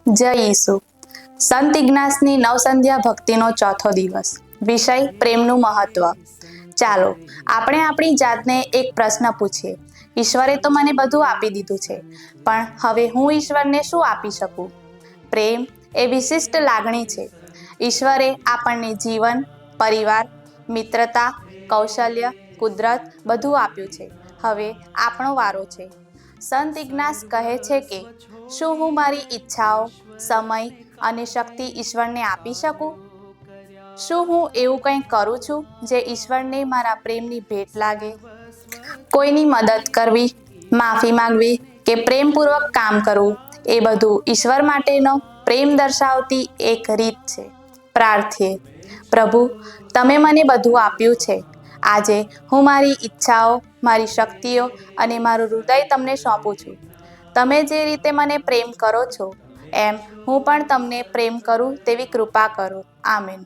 જય ઈસુ. સંત ઇગ્નાસની નવસંધ્યા ભક્તિનો ચોથો દિવસ. વિષય પ્રેમનું મહત્વ. ચાલો આપણે આપણી જાતને એક પ્રશ્ન પૂછીએ. ઈશ્વરે તો મને બધું આપી દીધું છે, પણ હવે હું ઈશ્વરને શું આપી શકું? પ્રેમ એ વિશિષ્ટ લાગણી છે. ઈશ્વરે આપણને જીવન, પરિવાર, મિત્રતા, કૌશલ્ય, કુદરત બધું આપ્યું છે. હવે આપણો વારો છે. સંત ઇગ્નાસ કહે છે કે શું હું મારી ઈચ્છાઓ, સમય અને શક્તિ ઈશ્વરને આપી શકું? શું હું એવું કંઈ કરું છું જે ઈશ્વરને મારા પ્રેમની ભેટ લાગે? કોઈની મદદ કરવી, માફી માંગવી કે પ્રેમપૂર્વક કામ કરવું એ બધું ઈશ્વર માટેનો પ્રેમ દર્શાવતી એક રીત છે. પ્રાર્થીએ. પ્રભુ, તમે મને બધું આપ્યું છે. આજે હું મારી ઈચ્છાઓ, મારી શક્તિઓ અને મારું હૃદય તમને સોંપું છું. તમે જે રીતે મને પ્રેમ કરો છો, એમ હું પણ તમને પ્રેમ કરું તેવી કૃપા કરો. આમીન.